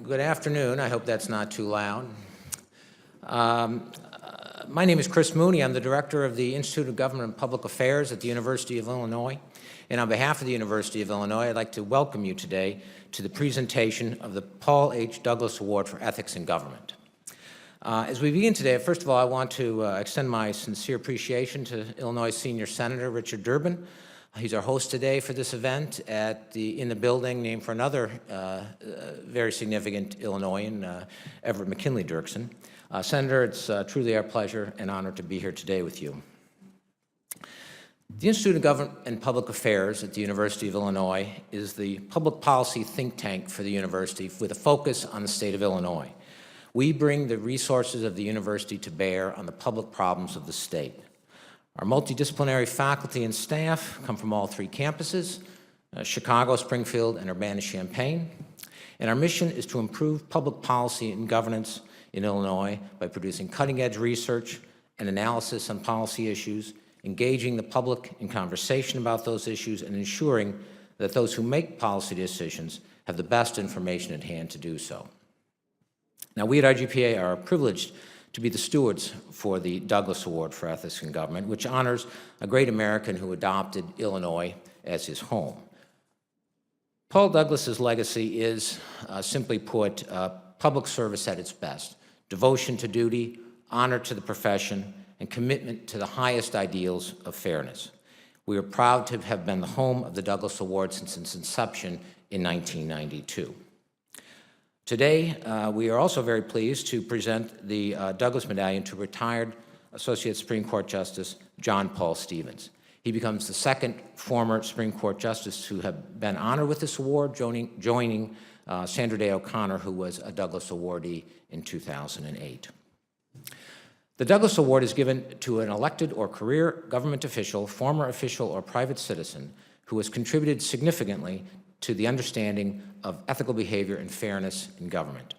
Good afternoon. I hope that's not too loud. My name is Chris Mooney. I'm the director of the Institute of Government and Public Affairs at the University of Illinois. And on behalf of the University of Illinois, I'd like to welcome you today to the presentation of the Paul H. Douglas Award for Ethics in Government. As we begin today, first of all, I want to extend my sincere appreciation to Illinois Senior Senator Richard Durbin. He's our host today for this event in the building named for another very significant Illinoisan, Everett McKinley Dirksen. Senator, it's truly our pleasure and honor to be here today with you. The Institute of Government and Public Affairs at the University of Illinois is the public policy think tank for the university with a focus on the state of Illinois. We bring the resources of the university to bear on the public problems of the state. Our multidisciplinary faculty and staff come from all three campuses, Chicago, Springfield, and Urbana-Champaign. And our mission is to improve public policy and governance in Illinois by producing cutting-edge research and analysis on policy issues, engaging the public in conversation about those issues, and ensuring that those who make policy decisions have the best information at hand to do so. Now, we at IGPA are privileged to be the stewards for the Douglas Award for Ethics in Government, which honors a great American who adopted Illinois as his home. Paul Douglas's legacy is, simply put, public service at its best: devotion to duty, honor to the profession, and commitment to the highest ideals of fairness. We are proud to have been the home of the Douglas Award since its inception in 1992. Today, we are also very pleased to present the Douglas Medallion to retired Associate Supreme Court Justice John Paul Stevens. He becomes the second former Supreme Court Justice to have been honored with this award, joining Sandra Day O'Connor, who was a Douglas awardee in 2008. The Douglas Award is given to an elected or career government official, former official, or private citizen who has contributed significantly to the understanding of ethical behavior and fairness in government.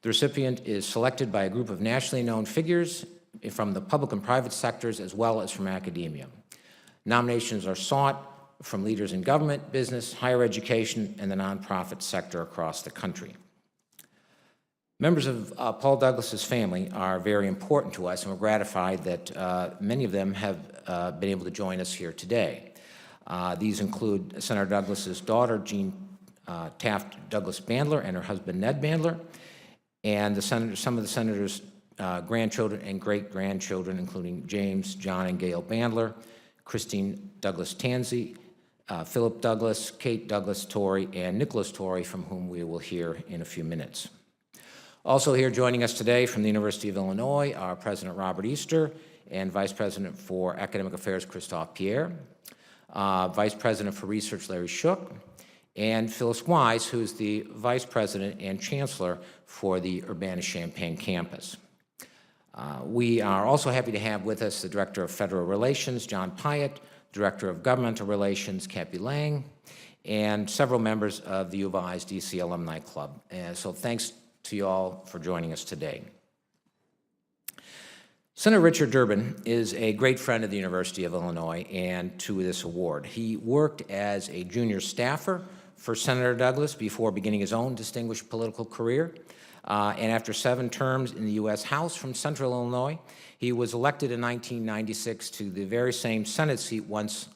The recipient is selected by a group of nationally known figures from the public and private sectors as well as from academia. Nominations are sought from leaders in government, business, higher education, and the nonprofit sector across the country. Members of Paul Douglas's family are very important to us, and we're gratified that many of them have been able to join us here today. These include Senator Douglas's daughter, Jean Taft Douglas Bandler, and her husband, Ned Bandler, and some of the senator's grandchildren and great-grandchildren, including James, John, and Gail Bandler, Christine Douglas Tansey, Philip Douglas, Kate Douglas Torrey, and Nicholas Torrey, from whom we will hear in a few minutes. Also here joining us today from the University of Illinois are President Robert Easter and Vice President for Academic Affairs Christophe Pierre, Vice President for Research Larry Shook, and Phyllis Wise, who's the Vice President and Chancellor for the Urbana-Champaign campus. We are also happy to have with us the Director of Federal Relations, John Pyatt, Director of Governmental Relations, Cappy Lang, and several members of the U of I's DC Alumni Club. So thanks to you all for joining us today. Senator Richard Durbin is a great friend of the University of Illinois and to this award. He worked as a junior staffer for Senator Douglas before beginning his own distinguished political career. And after 7 terms in the U.S. House from Central Illinois, he was elected in 1996 to the very same Senate seat once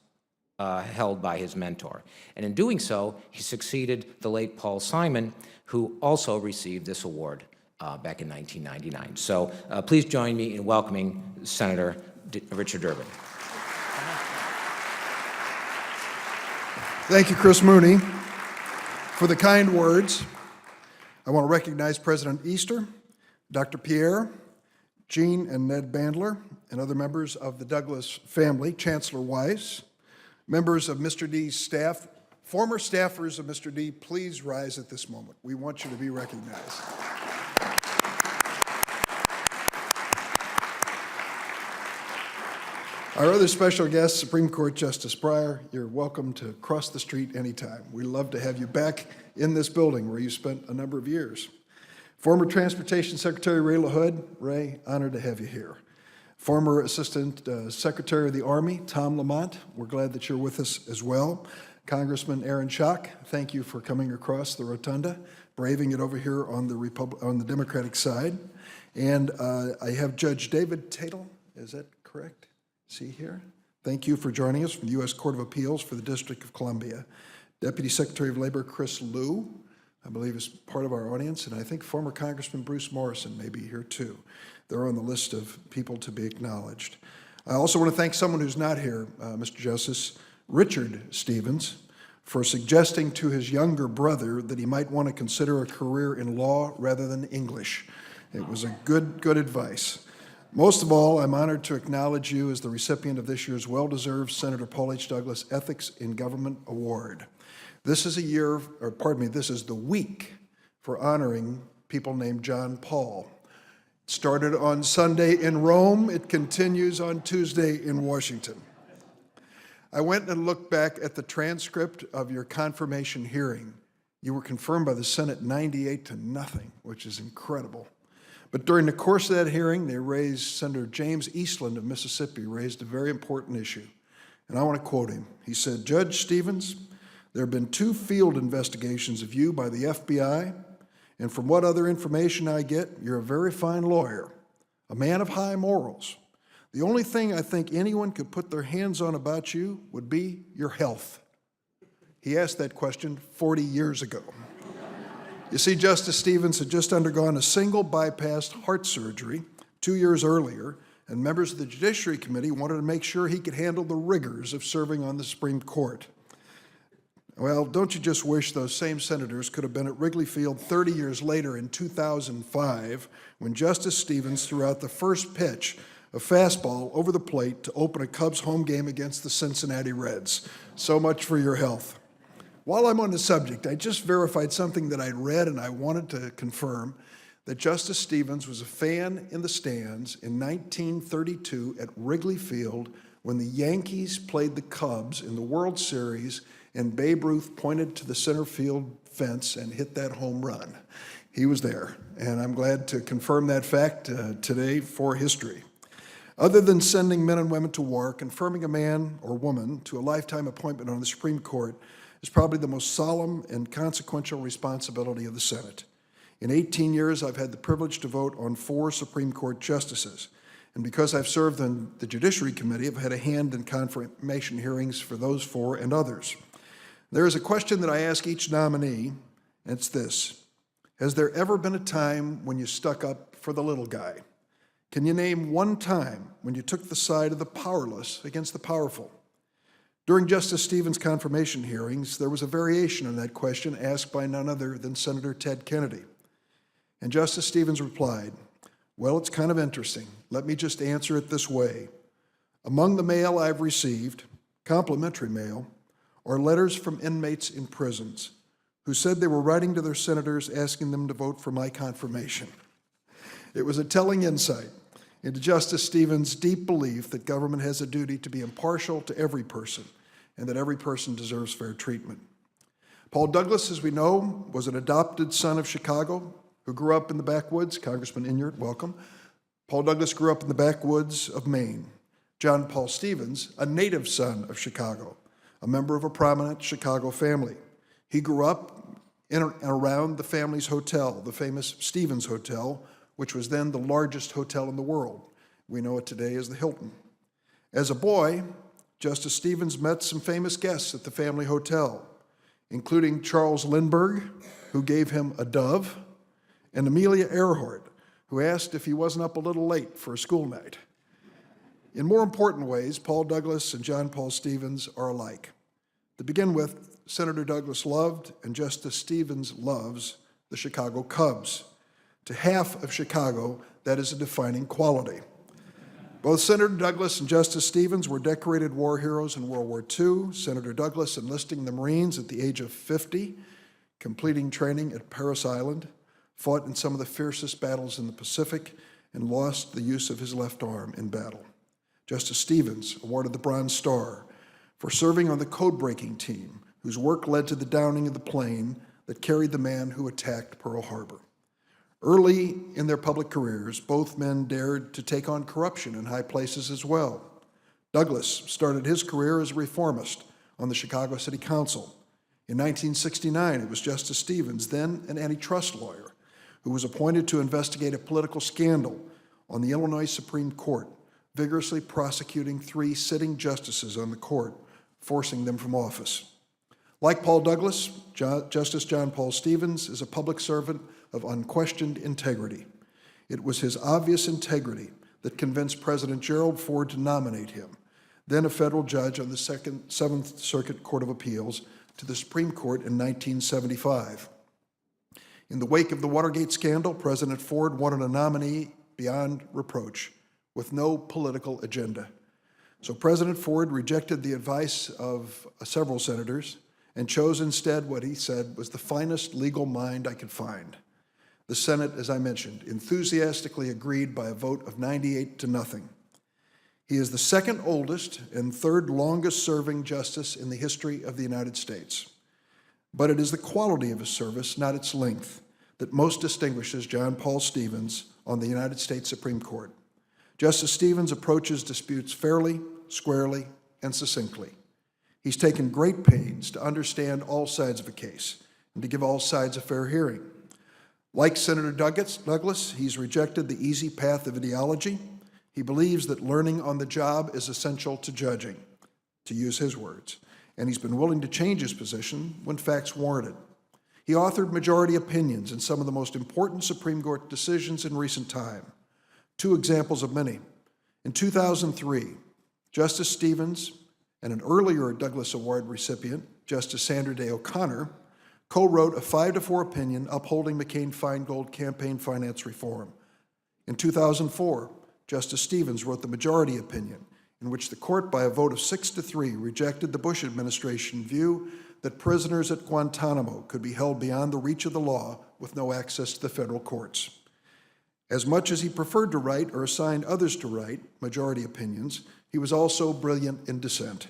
held by his mentor. And in doing so, he succeeded the late Paul Simon, who also received this award back in 1999. So please join me in welcoming Senator Richard Durbin. Thank you, Chris Mooney, for the kind words. I want to recognize President Easter, Dr. Pierre, Jean and Ned Bandler, and other members of the Douglas family, Chancellor Weiss, members of Mr. D's staff, former staffers of Mr. D, please rise at this moment. We want you to be recognized. Our other special guest, Supreme Court Justice Breyer, you're welcome to cross the street anytime. We love to have you back in this building where you spent a number of years. Former Transportation Secretary Ray LaHood, Ray, honored to have you here. Former Assistant Secretary of the Army, Tom Lamont, we're glad that you're with us as well. Congressman Aaron Schock, thank you for coming across the rotunda, braving it over here on the Democratic side. And I have Judge David Tatel, is that correct? See here? Thank you for joining us from the U.S. Court of Appeals for the District of Columbia. Deputy Secretary of Labor Chris Liu, I believe, is part of our audience, and I think former Congressman Bruce Morrison may be here too. They're on the list of people to be acknowledged. I also want to thank someone who's not here, Mr. Justice, Richard Stevens, for suggesting to his younger brother that he might want to consider a career in law rather than English. It was a good advice. Most of all, I'm honored to acknowledge you as the recipient of this year's well-deserved Senator Paul H. Douglas Ethics in Government Award. This is this is the week for honoring people named John Paul. It started on Sunday in Rome. It continues on Tuesday in Washington. I went and looked back at the transcript of your confirmation hearing. You were confirmed by the Senate 98-0, which is incredible. But during the course of that hearing, Senator James Eastland of Mississippi raised a very important issue. And I want to quote him. He said, "Judge Stevens, there have been 2 field investigations of you by the FBI, and from what other information I get, you're a very fine lawyer, a man of high morals. The only thing I think anyone could put their hands on about you would be your health." He asked that question 40 years ago. You see, Justice Stevens had just undergone a single bypassed heart surgery 2 years earlier, and members of the Judiciary Committee wanted to make sure he could handle the rigors of serving on the Supreme Court. Well, don't you just wish those same senators could have been at Wrigley Field 30 years later in 2005 when Justice Stevens threw out the first pitch, a fastball over the plate to open a Cubs home game against the Cincinnati Reds. So much for your health. While I'm on the subject, I just verified something that I'd read and I wanted to confirm, that Justice Stevens was a fan in the stands in 1932 at Wrigley Field when the Yankees played the Cubs in the World Series and Babe Ruth pointed to the center field fence and hit that home run. He was there, and I'm glad to confirm that fact today for history. Other than sending men and women to war, confirming a man or woman to a lifetime appointment on the Supreme Court is probably the most solemn and consequential responsibility of the Senate. In 18 years, I've had the privilege to vote on 4 Supreme Court justices. And because I've served on the Judiciary Committee, I've had a hand in confirmation hearings for those 4 and others. There is a question that I ask each nominee, and it's this: has there ever been a time when you stuck up for the little guy? Can you name one time when you took the side of the powerless against the powerful? During Justice Stevens' confirmation hearings, there was a variation on that question asked by none other than Senator Ted Kennedy. And Justice Stevens replied, "Well, it's kind of interesting. Let me just answer it this way. Among the mail I've received, complimentary mail, are letters from inmates in prisons who said they were writing to their senators asking them to vote for my confirmation." It was a telling insight into Justice Stevens' deep belief that government has a duty to be impartial to every person and that every person deserves fair treatment. Paul Douglas, as we know, was an adopted son of Chicago who grew up in the backwoods. Congressman Inyard, welcome. Paul Douglas grew up in the backwoods of Maine. John Paul Stevens, a native son of Chicago, a member of a prominent Chicago family. He grew up in and around the family's hotel, the famous Stevens Hotel, which was then the largest hotel in the world. We know it today as the Hilton. As a boy, Justice Stevens met some famous guests at the family hotel, including Charles Lindbergh, who gave him a dove, and Amelia Earhart, who asked if he wasn't up a little late for a school night. In more important ways, Paul Douglas and John Paul Stevens are alike. To begin with, Senator Douglas loved, and Justice Stevens loves, the Chicago Cubs. To half of Chicago, that is a defining quality. Both Senator Douglas and Justice Stevens were decorated war heroes in World War II, Senator Douglas enlisting in the Marines at the age of 50, completing training at Parris Island, fought in some of the fiercest battles in the Pacific, and lost the use of his left arm in battle. Justice Stevens awarded the Bronze Star for serving on the code-breaking team, whose work led to the downing of the plane that carried the man who attacked Pearl Harbor. Early in their public careers, both men dared to take on corruption in high places as well. Douglas started his career as a reformist, on the Chicago City Council. In 1969, it was Justice Stevens, then an antitrust lawyer, who was appointed to investigate a political scandal on the Illinois Supreme Court, vigorously prosecuting 3 sitting justices on the court, forcing them from office. Like Paul Douglas, Justice John Paul Stevens is a public servant of unquestioned integrity. It was his obvious integrity that convinced President Gerald Ford to nominate him, then a federal judge on the Seventh Circuit Court of Appeals, to the Supreme Court in 1975. In the wake of the Watergate scandal, President Ford wanted a nominee beyond reproach, with no political agenda. So President Ford rejected the advice of several senators and chose instead what he said was the finest legal mind I could find. The Senate, as I mentioned, enthusiastically agreed by a vote of 98-0. He is the second oldest and third longest serving justice in the history of the United States. But it is the quality of his service, not its length, that most distinguishes John Paul Stevens on the United States Supreme Court. Justice Stevens approaches disputes fairly, squarely, and succinctly. He's taken great pains to understand all sides of a case and to give all sides a fair hearing. Like Senator Douglas, he's rejected the easy path of ideology. He believes that learning on the job is essential to judging, to use his words, and he's been willing to change his position when facts warranted. He authored majority opinions in some of the most important Supreme Court decisions in recent time. 2 examples of many. In 2003, Justice Stevens and an earlier Douglas Award recipient, Justice Sandra Day O'Connor, co-wrote a 5-4 opinion upholding McCain-Feingold campaign finance reform. In 2004, Justice Stevens wrote the majority opinion, in which the court, by a vote of 6-3, rejected the Bush administration view that prisoners at Guantanamo could be held beyond the reach of the law with no access to the federal courts. As much as he preferred to write or assigned others to write majority opinions, he was also brilliant in dissent.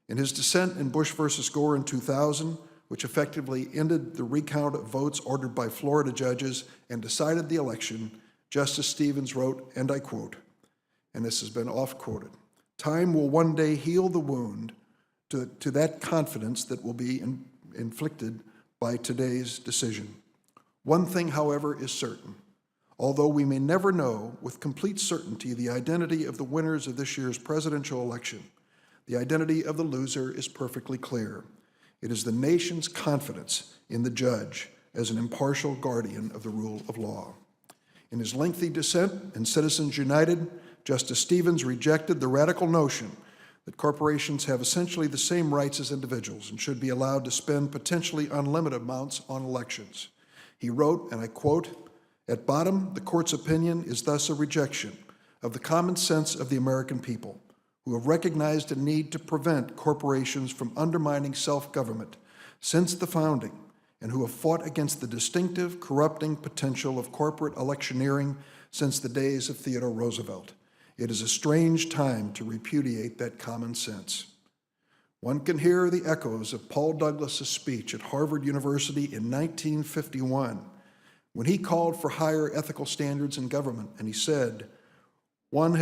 In his dissent in Bush versus Gore in 2000, which effectively ended the recount of votes ordered by Florida judges and decided the election, Justice Stevens wrote, and I quote, and this has been oft-quoted, "Time will one day heal the wound to that confidence that will be inflicted by today's decision. One thing, however, is certain. Although we may never know with complete certainty the identity of the winners of this year's presidential election, the identity of the loser is perfectly clear. It is the nation's confidence in the judge as an impartial guardian of the rule of law." In his lengthy dissent in Citizens United, Justice Stevens rejected the radical notion that corporations have essentially the same rights as individuals and should be allowed to spend potentially unlimited amounts on elections. He wrote, and I quote, "At bottom, the court's opinion is thus a rejection of the common sense of the American people, who have recognized a need to prevent corporations from undermining self-government since the founding, and who have fought against the distinctive, corrupting potential of corporate electioneering since the days of Theodore Roosevelt. It is a strange time to repudiate that common sense." One can hear the echoes of Paul Douglas's speech at Harvard University in 1951, when he called for higher ethical standards in government, and he said, "One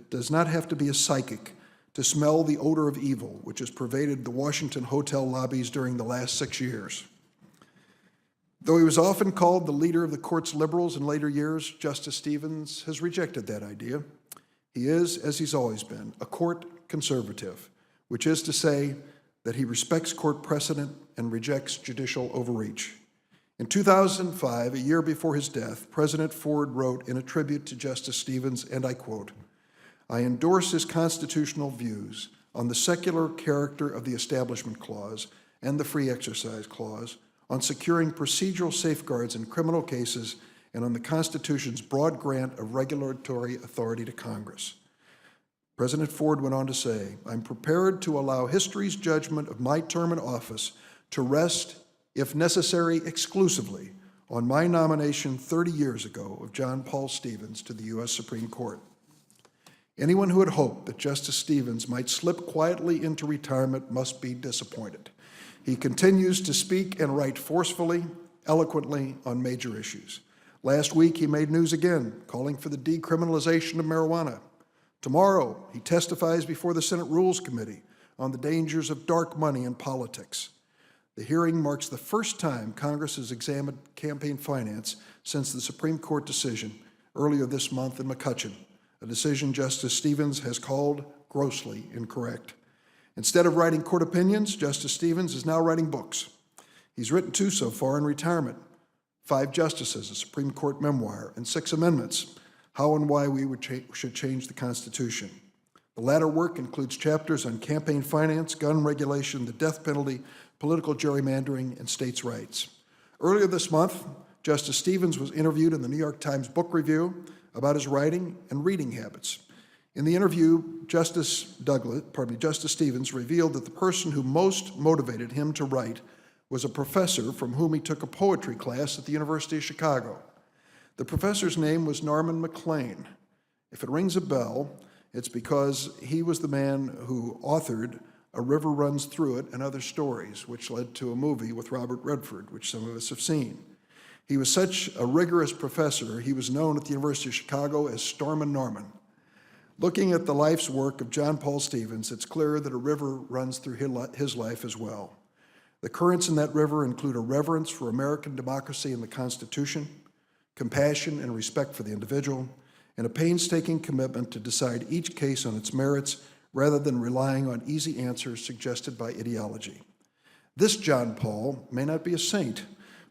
does not have to be a psychic to smell the odor of evil which has pervaded the Washington hotel lobbies during the last 6 years." Though he was often called the leader of the court's liberals in later years, Justice Stevens has rejected that idea. He is, as he's always been, a court conservative, which is to say that he respects court precedent and rejects judicial overreach. In 2005, a year before his death, President Ford wrote in a tribute to Justice Stevens, and I quote, "I endorse his constitutional views on the secular character of the Establishment Clause and the Free Exercise Clause, on securing procedural safeguards in criminal cases, and on the Constitution's broad grant of regulatory authority to Congress." President Ford went on to say, "I'm prepared to allow history's judgment of my term in office to rest, if necessary exclusively, on my nomination 30 years ago of John Paul Stevens to the U.S. Supreme Court." Anyone who had hoped that Justice Stevens might slip quietly into retirement must be disappointed. He continues to speak and write forcefully, eloquently on major issues. Last week, he made news again, calling for the decriminalization of marijuana. Tomorrow, he testifies before the Senate Rules Committee on the dangers of dark money in politics. The hearing marks the first time Congress has examined campaign finance since the Supreme Court decision earlier this month in McCutcheon, a decision Justice Stevens has called grossly incorrect. Instead of writing court opinions, Justice Stevens is now writing books. He's written 2 so far in retirement: 5 Justices, a Supreme Court memoir, and 6 amendments, how and why we should change the Constitution. The latter work includes chapters on campaign finance, gun regulation, the death penalty, political gerrymandering, and states' rights. Earlier this month, Justice Stevens was interviewed in the New York Times Book Review about his writing and reading habits. In the interview, Justice Stevens revealed that the person who most motivated him to write was a professor from whom he took a poetry class at the University of Chicago. The professor's name was Norman Maclean. If it rings a bell, it's because he was the man who authored A River Runs Through It and Other Stories, which led to a movie with Robert Redford, which some of us have seen. He was such a rigorous professor, he was known at the University of Chicago as Stormin' Norman. Looking at the life's work of John Paul Stevens, it's clear that a river runs through his life as well. The currents in that river include a reverence for American democracy and the Constitution, compassion and respect for the individual, and a painstaking commitment to decide each case on its merits rather than relying on easy answers suggested by ideology. This John Paul may not be a saint,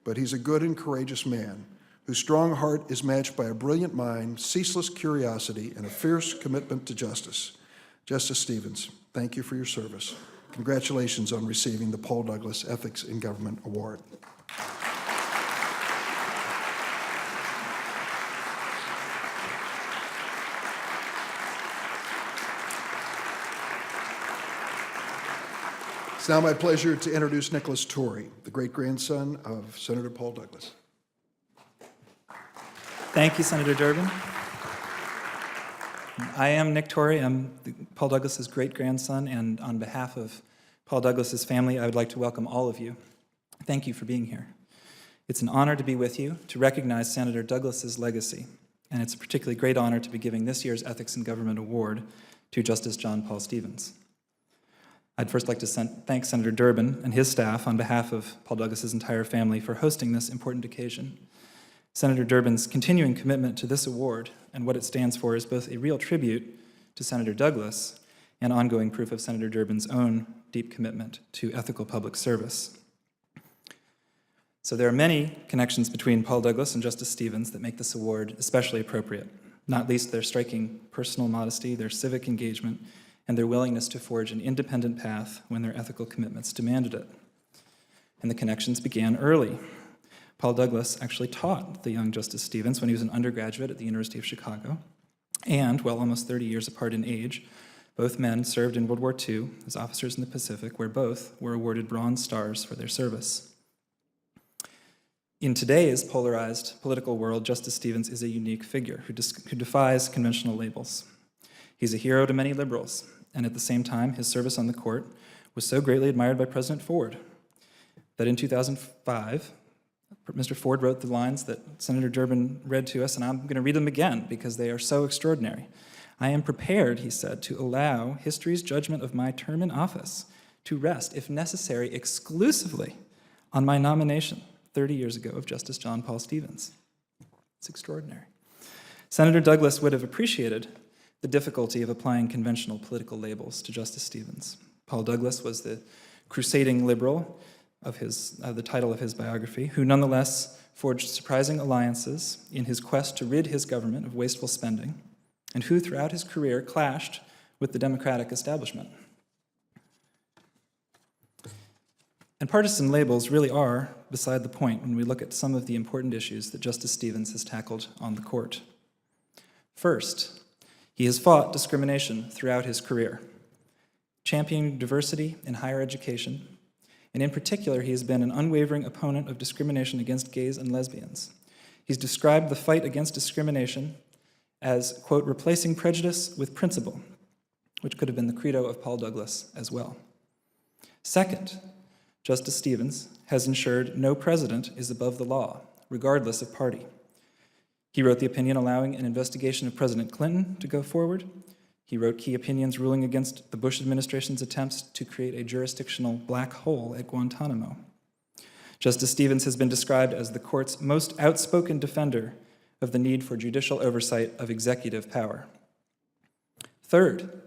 but he's a good and courageous man whose strong heart is matched by a brilliant mind, ceaseless curiosity, and a fierce commitment to justice. Justice Stevens, thank you for your service. Congratulations on receiving the Paul Douglas Ethics in Government Award. It's now my pleasure to introduce Nicholas Torrey, the great-grandson of Senator Paul Douglas. Thank you, Senator Durbin. I am Nick Torrey. I'm Paul Douglas's great-grandson, and on behalf of Paul Douglas's family, I would like to welcome all of you. Thank you for being here. It's an honor to be with you to recognize Senator Douglas's legacy, and it's a particularly great honor to be giving this year's Ethics in Government Award to Justice John Paul Stevens. I'd first like to thank Senator Durbin and his staff on behalf of Paul Douglas's entire family for hosting this important occasion. Senator Durbin's continuing commitment to this award and what it stands for is both a real tribute to Senator Douglas and ongoing proof of Senator Durbin's own deep commitment to ethical public service. So there are many connections between Paul Douglas and Justice Stevens that make this award especially appropriate, not least their striking personal modesty, their civic engagement, and their willingness to forge an independent path when their ethical commitments demanded it. And the connections began early. Paul Douglas actually taught the young Justice Stevens when he was an undergraduate at the University of Chicago, and, while almost 30 years apart in age, both men served in World War II as officers in the Pacific, where both were awarded Bronze Stars for their service. In today's polarized political world, Justice Stevens is a unique figure who defies conventional labels. He's a hero to many liberals, and at the same time, his service on the court was so greatly admired by President Ford that in 2005, Mr. Ford wrote the lines that Senator Durbin read to us, and I'm going to read them again because they are so extraordinary. I am prepared, he said, to allow history's judgment of my term in office to rest, if necessary, exclusively on my nomination 30 years ago of Justice John Paul Stevens. It's extraordinary. Senator Douglas would have appreciated the difficulty of applying conventional political labels to Justice Stevens. Paul Douglas was the crusading liberal of the title of his biography, who nonetheless forged surprising alliances in his quest to rid his government of wasteful spending, and who throughout his career clashed with the Democratic establishment. And partisan labels really are beside the point when we look at some of the important issues that Justice Stevens has tackled on the court. First, he has fought discrimination throughout his career, championing diversity in higher education, and in particular, he has been an unwavering opponent of discrimination against gays and lesbians. He's described the fight against discrimination as, quote, replacing prejudice with principle, which could have been the credo of Paul Douglas as well. Second, Justice Stevens has ensured no president is above the law, regardless of party. He wrote the opinion allowing an investigation of President Clinton to go forward. He wrote key opinions ruling against the Bush administration's attempts to create a jurisdictional black hole at Guantanamo. Justice Stevens has been described as the court's most outspoken defender of the need for judicial oversight of executive power. Third,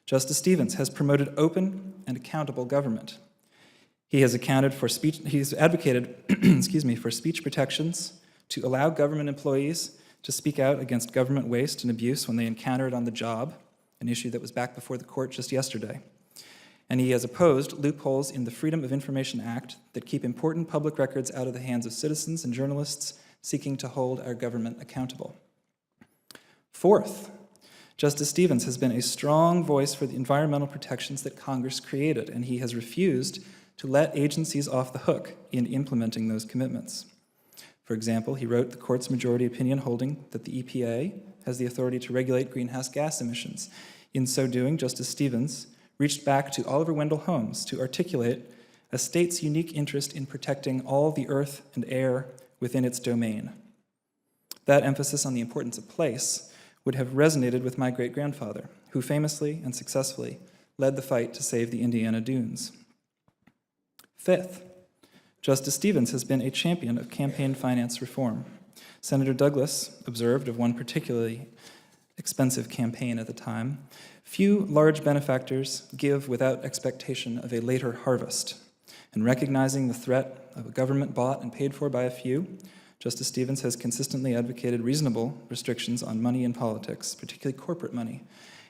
Justice Stevens has promoted open and accountable government. He has advocated for speech protections to allow government employees to speak out against government waste and abuse when they encounter it on the job, an issue that was back before the court just yesterday. And he has opposed loopholes in the Freedom of Information Act that keep important public records out of the hands of citizens and journalists seeking to hold our government accountable. Fourth, Justice Stevens has been a strong voice for the environmental protections that Congress created, and he has refused to let agencies off the hook in implementing those commitments. For example, he wrote the court's majority opinion holding that the EPA has the authority to regulate greenhouse gas emissions. In so doing, Justice Stevens reached back to Oliver Wendell Holmes to articulate a state's unique interest in protecting all the earth and air within its domain. That emphasis on the importance of place would have resonated with my great-grandfather, who famously and successfully led the fight to save the Indiana dunes. Fifth, Justice Stevens has been a champion of campaign finance reform. Senator Douglas observed of one particularly expensive campaign at the time, "Few large benefactors give without expectation of a later harvest." And recognizing the threat of a government bought and paid for by a few, Justice Stevens has consistently advocated reasonable restrictions on money in politics, particularly corporate money,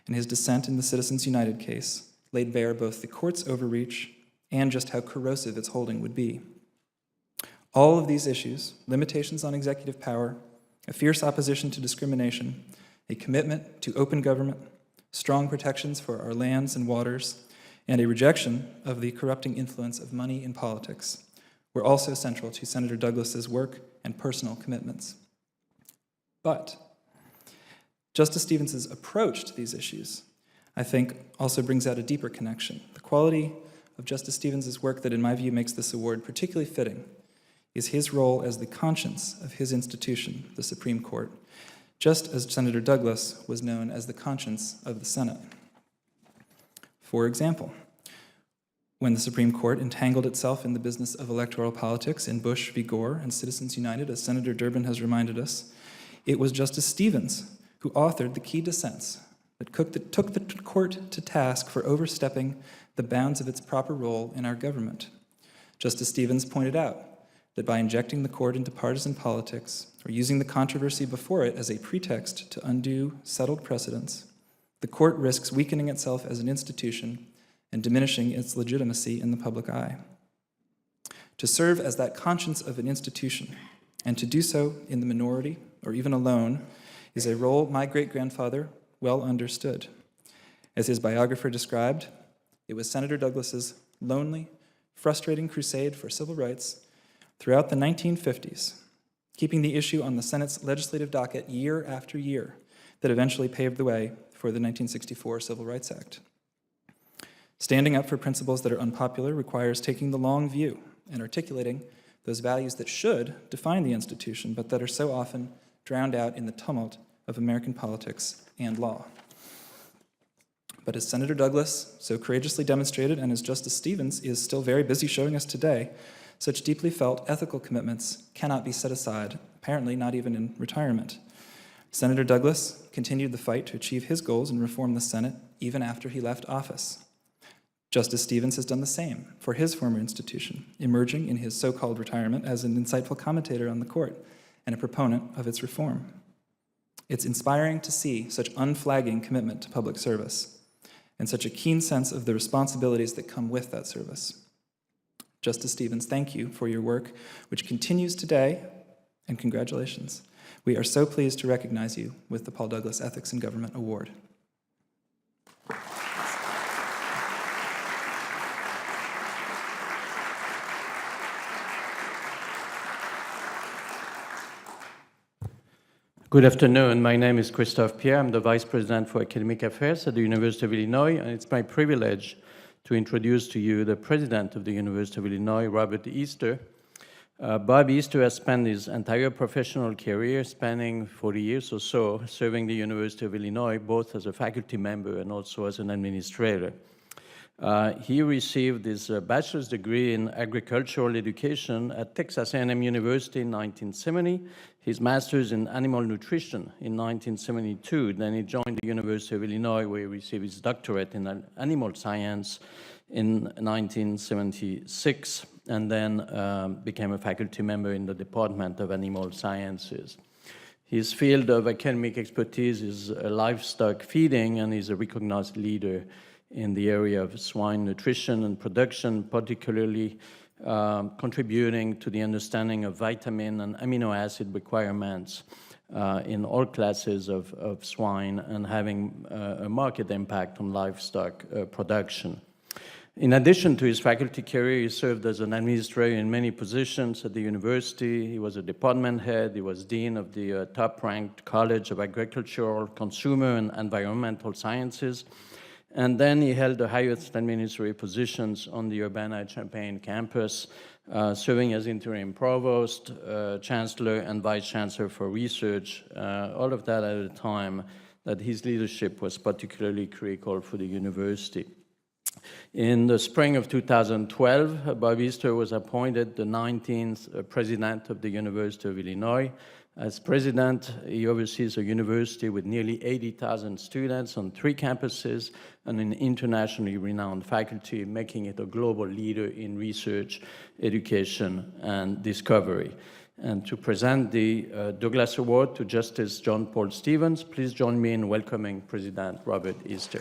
and his dissent in the Citizens United case laid bare both the court's overreach and just how corrosive its holding would be. All of these issues, limitations on executive power, a fierce opposition to discrimination, a commitment to open government, strong protections for our lands and waters, and a rejection of the corrupting influence of money in politics, were also central to Senator Douglas's work and personal commitments. But Justice Stevens's approach to these issues, I think, also brings out a deeper connection. The quality of Justice Stevens's work that, in my view, makes this award particularly fitting is his role as the conscience of his institution, the Supreme Court, just as Senator Douglas was known as the conscience of the Senate. For example, when the Supreme Court entangled itself in the business of electoral politics in Bush v. Gore and Citizens United, as Senator Durbin has reminded us, it was Justice Stevens who authored the key dissents that took the court to task for overstepping the bounds of its proper role in our government. Justice Stevens pointed out that by injecting the court into partisan politics or using the controversy before it as a pretext to undo settled precedents, the court risks weakening itself as an institution and diminishing its legitimacy in the public eye. To serve as that conscience of an institution, and to do so in the minority or even alone, is a role my great-grandfather well understood. As his biographer described, it was Senator Douglas's lonely, frustrating crusade for civil rights throughout the 1950s, keeping the issue on the Senate's legislative docket year after year, that eventually paved the way for the 1964 Civil Rights Act. Standing up for principles that are unpopular requires taking the long view and articulating those values that should define the institution, but that are so often drowned out in the tumult of American politics and law. But as Senator Douglas so courageously demonstrated, and as Justice Stevens is still very busy showing us today, such deeply felt ethical commitments cannot be set aside, apparently not even in retirement. Senator Douglas continued the fight to achieve his goals and reform the Senate even after he left office. Justice Stevens has done the same for his former institution, emerging in his so-called retirement as an insightful commentator on the court and a proponent of its reform. It's inspiring to see such unflagging commitment to public service and such a keen sense of the responsibilities that come with that service. Justice Stevens, thank you for your work, which continues today, and congratulations. We are so pleased to recognize you with the Paul Douglas Ethics in Government Award. Good afternoon. My name is Christophe Pierre. I'm the Vice President for Academic Affairs at the University of Illinois, and it's my privilege to introduce to you the President of the University of Illinois, Robert Easter, Bob Easter has spent his entire professional career, spanning 40 years or so, serving the University of Illinois, both as a faculty member and also as an administrator. He received his bachelor's degree in agricultural education at Texas A&M University in 1970, his master's in animal nutrition in 1972. Then he joined the University of Illinois, where he received his doctorate in animal science in 1976, and then became a faculty member in the Department of Animal Sciences. His field of academic expertise is livestock feeding, and he's a recognized leader in the area of swine nutrition and production, particularly contributing to the understanding of vitamin and amino acid requirements in all classes of swine, and having a market impact on livestock production. In addition to his faculty career, he served as an administrator in many positions at the university. He was a department head. He was dean of the top-ranked College of Agricultural, Consumer, and Environmental Sciences. And then he held the highest administrative positions on the Urbana-Champaign campus, serving as interim provost, chancellor, and vice chancellor for research, all of that at a time that his leadership was particularly critical for the university. In the spring of 2012, Bob Easter was appointed the 19th president of the University of Illinois. As president, he oversees a university with nearly 80,000 students on 3 campuses and an internationally renowned faculty, making it a global leader in research, education, and discovery. And to present the Douglas Award to Justice John Paul Stevens, please join me in welcoming President Robert Easter.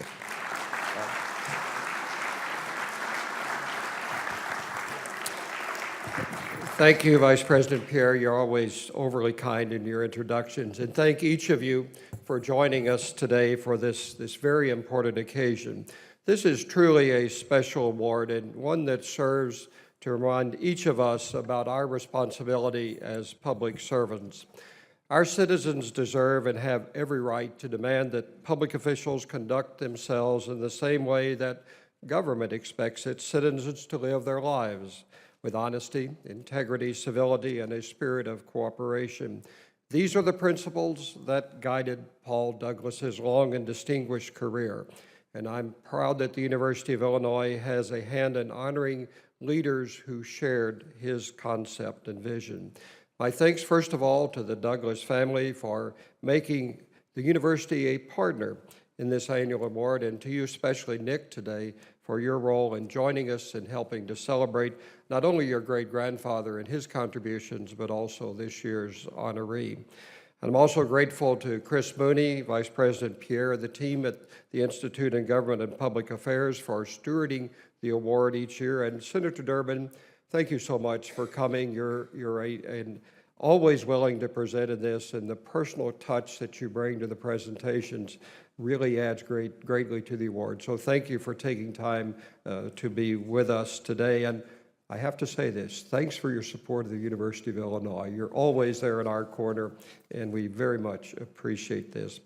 Thank you, Vice President Pierre. You're always overly kind in your introductions. And thank each of you for joining us today for this very important occasion. This is truly a special award, and one that serves to remind each of us about our responsibility as public servants. Our citizens deserve and have every right to demand that public officials conduct themselves in the same way that government expects its citizens to live their lives, with honesty, integrity, civility, and a spirit of cooperation. These are the principles that guided Paul Douglas's long and distinguished career, and I'm proud that the University of Illinois has a hand in honoring leaders who shared his concept and vision. My thanks, first of all, to the Douglas family for making the university a partner in this annual award, and to you especially, Nick, today, for your role in joining us and helping to celebrate not only your great-grandfather and his contributions, but also this year's honoree. And I'm also grateful to Chris Mooney, Vice President Pierre, the team at the Institute in Government and Public Affairs for stewarding the award each year. And Senator Durbin, thank you so much for coming. You're always willing to present in this, and the personal touch that you bring to the presentations really adds greatly to the award. So thank you for taking time to be with us today. And I have to say this, thanks for your support of the University of Illinois. You're always there in our corner, and we very much appreciate this.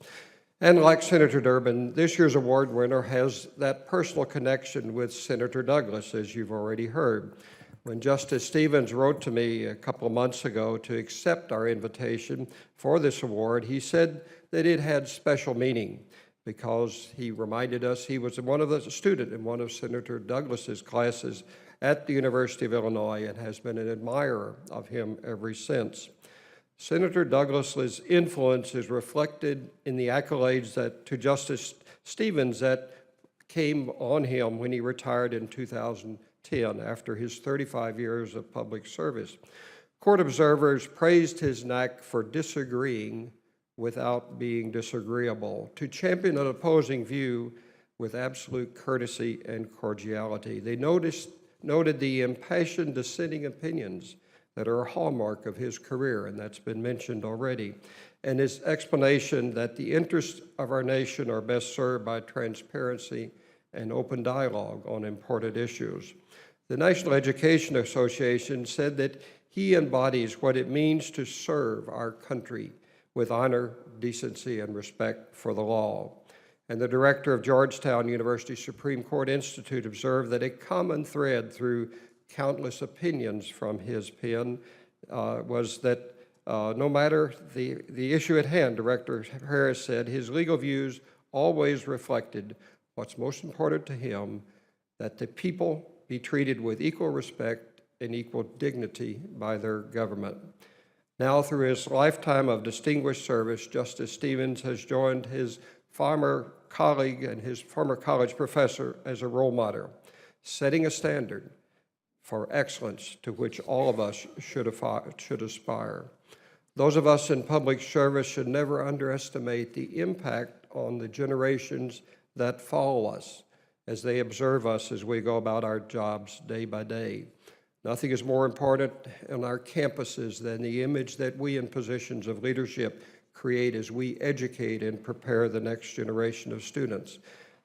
And like Senator Durbin, this year's award winner has that personal connection with Senator Douglas, as you've already heard. When Justice Stevens wrote to me a couple of months ago to accept our invitation for this award, he said that it had special meaning because he reminded us he was a student in one of Senator Douglas's classes at the University of Illinois and has been an admirer of him ever since. Senator Douglas's influence is reflected in the accolades to Justice Stevens that came on him when he retired in 2010 after his 35 years of public service. Court observers praised his knack for disagreeing without being disagreeable, to champion an opposing view with absolute courtesy and cordiality. They noted the impassioned dissenting opinions that are a hallmark of his career, and that's been mentioned already, and his explanation that the interests of our nation are best served by transparency and open dialogue on important issues. The National Education Association said that he embodies what it means to serve our country with honor, decency, and respect for the law. And the director of Georgetown University Supreme Court Institute observed that a common thread through countless opinions from his pen was that no matter the issue at hand, Director Harris said, his legal views always reflected what's most important to him, that the people be treated with equal respect and equal dignity by their government. Now, through his lifetime of distinguished service, Justice Stevens has joined his former colleague and his former college professor as a role model, setting a standard for excellence to which all of us should aspire. Those of us in public service should never underestimate the impact on the generations that follow us as they observe us as we go about our jobs day by day. Nothing is more important on our campuses than the image that we in positions of leadership create as we educate and prepare the next generation of students.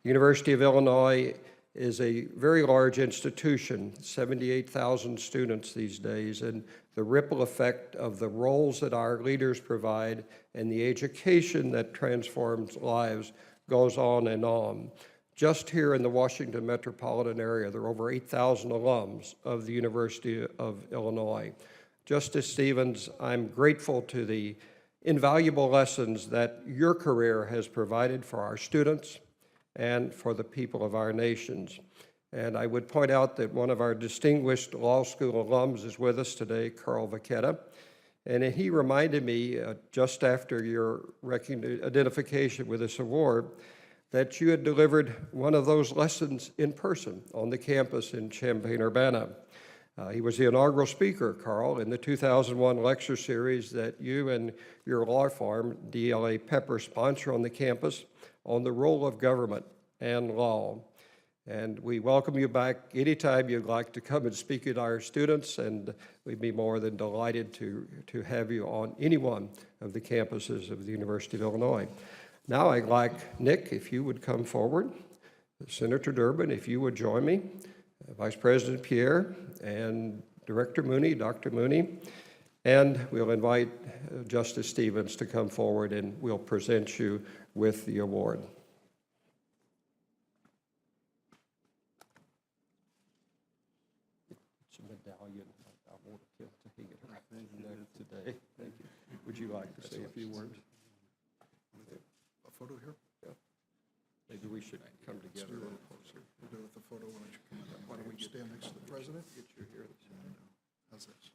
The University of Illinois is a very large institution, 78,000 students these days, and the ripple effect of the roles that our leaders provide and the education that transforms lives goes on and on. Just here in the Washington metropolitan area, there are over 8,000 alums of the University of Illinois. Justice Stevens, I'm grateful to the invaluable lessons that your career has provided for our students and for the people of our nations. And I would point out that one of our distinguished law school alums is with us today, Carl Vacchetta. And he reminded me just after your identification with this award that you had delivered one of those lessons in person on the campus in Champaign-Urbana. He was the inaugural speaker, Carl, in the 2001 lecture series that you and your law firm, DLA Pepper, sponsor on the campus on the role of government and law. And we welcome you back anytime you'd like to come and speak at our students, and we'd be more than delighted to have you on any one of the campuses of the University of Illinois. Now I'd like Nick, if you would come forward, Senator Durbin, if you would join me, Vice President Pierre, and Director Mooney, Dr. Mooney, and we'll invite Justice Stevens to come forward and we'll present you with the award. It's a medallion. I want to hang it right today. Thank you. Would you like to say a few words? A photo here? Yeah. Maybe we should come together a little closer. We'll do it with the photo. Why don't we stand next to the president? Get you here. How's this?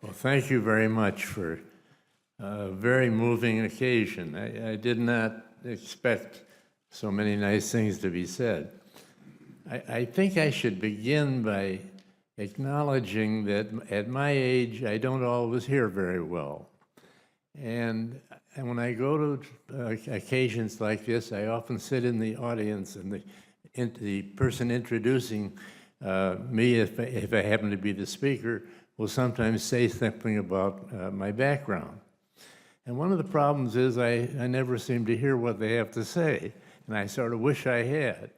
Well, thank you very much for a very moving occasion. I did not expect so many nice things to be said. I think I should begin by acknowledging that at my age, I don't always hear very well. And when I go to occasions like this, I often sit in the audience, and the person introducing me, if I happen to be the speaker, will sometimes say something about my background. And one of the problems is I never seem to hear what they have to say, and I sort of wish I had.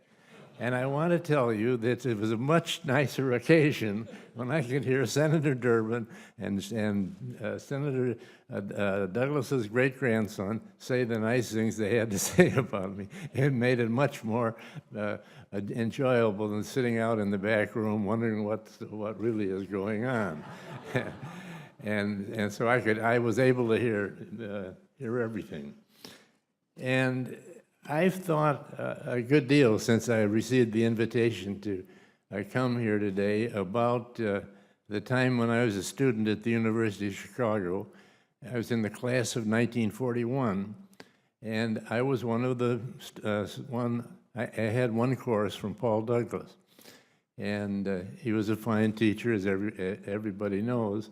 And I want to tell you that it was a much nicer occasion when I could hear Senator Durbin and Senator Douglas's great-grandson say the nice things they had to say about me. It made it much more enjoyable than sitting out in the back room wondering what really is going on. and so I was able to hear everything. And I've thought a good deal since I received the invitation to come here today about the time when I was a student at the University of Chicago. I was in the class of 1941, and I was one of the I had one course from Paul Douglas, and he was a fine teacher, as everybody knows.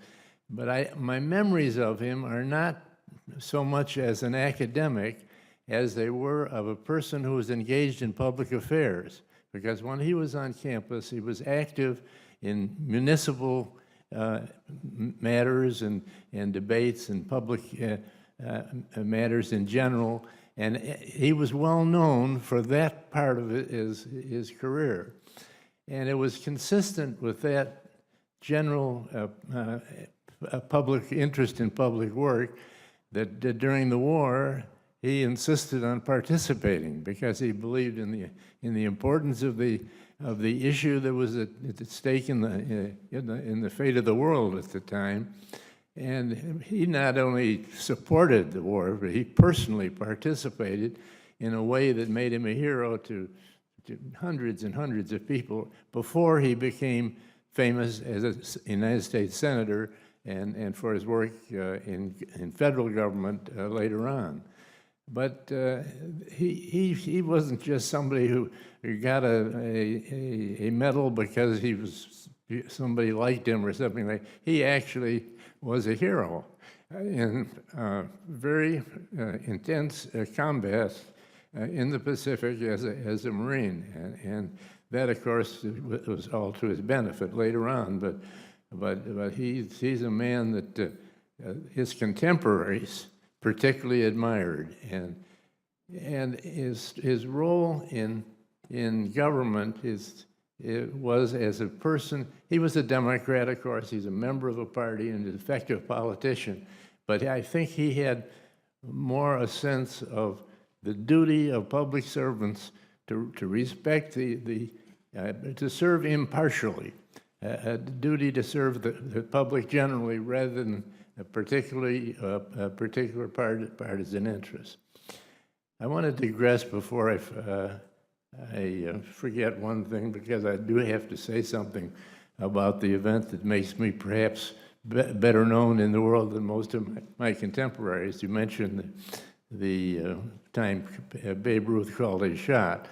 But my memories of him are not so much as an academic as they were of a person who was engaged in public affairs. Because when he was on campus, he was active municipal matters and debates and public matters in general, and he was well known for that part of his career. And it was consistent with that general public interest in public work that during the war he insisted on participating because he believed in the importance of the issue that was at stake in the fate of the world at the time. And he not only supported the war, but he personally participated in a way that made him a hero to hundreds and hundreds of people before he became famous as a United States Senator and for his work in federal government later on. But he wasn't just somebody who got a medal because somebody liked him or something like that. He actually was a hero in very intense combat in the Pacific as a Marine, and that, of course, was all to his benefit later on. But he's a man that his contemporaries particularly admired, and his role in government was as a person. He was a Democrat, of course. He's a member of a party and an effective politician. But I think he had more a sense of the duty of public servants to respect to serve impartially, a duty to serve the public generally rather than particularly a particular partisan interest. I want to digress before I forget one thing, because I do have to say something about the event that makes me perhaps better known in the world than most of my contemporaries. You mentioned the time Babe Ruth called a shot.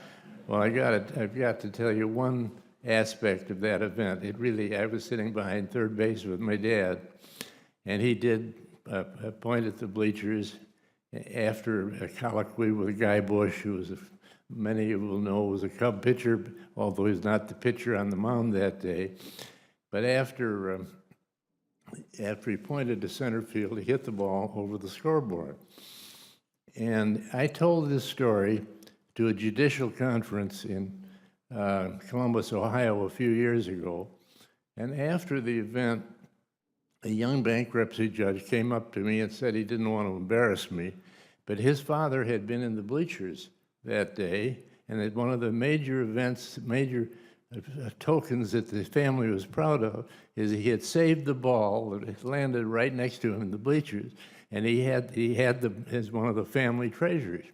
Well, I've got to tell you one aspect of that event. I was sitting behind third base with my dad, and he did point at the bleachers after a colloquy with Guy Bush, who was, many of you will know, was a Cub pitcher, although he's not the pitcher on the mound that day. But after he pointed to center field, he hit the ball over the scoreboard. And I told this story to a judicial conference in Columbus, Ohio, a few years ago. And after the event, a young bankruptcy judge came up to me and said he didn't want to embarrass me, but his father had been in the bleachers that day, and that one of the major events, major tokens that the family was proud of, is he had saved the ball that landed right next to him in the bleachers, and he had as one of the family treasures.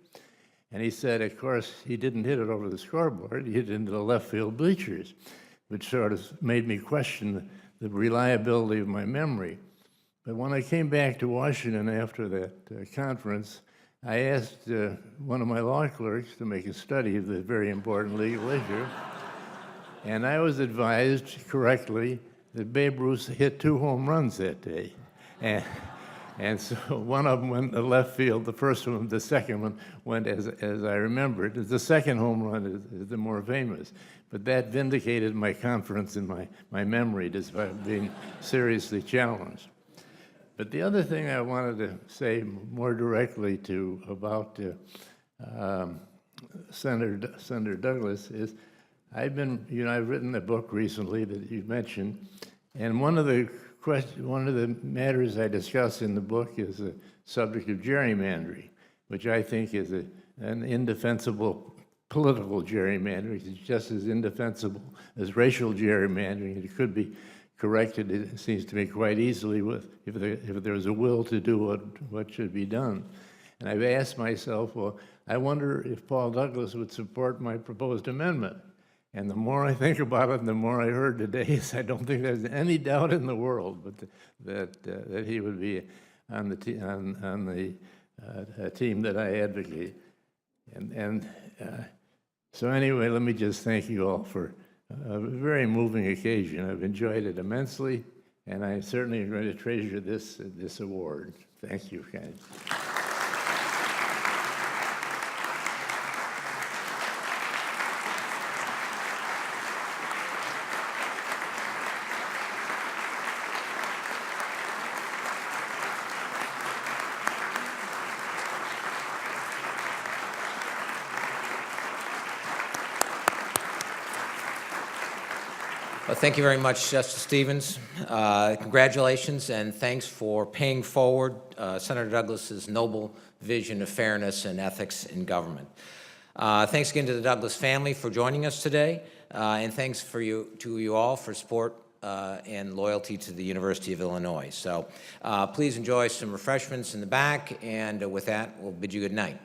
And he said, of course, he didn't hit it over the scoreboard, he hit it into the left field bleachers, which sort of made me question the reliability of my memory. But when I came back to Washington after that conference, I asked one of my law clerks to make a study of this very important legal issue. And I was advised correctly that Babe Ruth hit 2 home runs that day. And so one of them went to left field, the first one, the second one went as I remembered. The second home run is the more famous. But that vindicated my confidence in my memory, despite being seriously challenged. But the other thing I wanted to say more directly about Senator Douglas is, I've written a book recently that you mentioned, and one of the matters I discuss in the book is the subject of gerrymandering, which I think is an indefensible political gerrymandering. It's just as indefensible as racial gerrymandering. It could be corrected, it seems to me, quite easily if there was a will to do what should be done. And I've asked myself, well, I wonder if Paul Douglas would support my proposed amendment. And the more I think about it, the more I heard today is I don't think there's any doubt in the world that he would be on the team that I advocate. So anyway, let me just thank you all for a very moving occasion. I've enjoyed it immensely, and I certainly am going to treasure this award. Thank you, guys. Well, thank you very much, Justice Stevens. Congratulations, and thanks for paying forward Senator Douglas's noble vision of fairness and ethics in government. Thanks again to the Douglas family for joining us today, and thanks to you all for support and loyalty to the University of Illinois. So please enjoy some refreshments in the back, and with that, we'll bid you good night.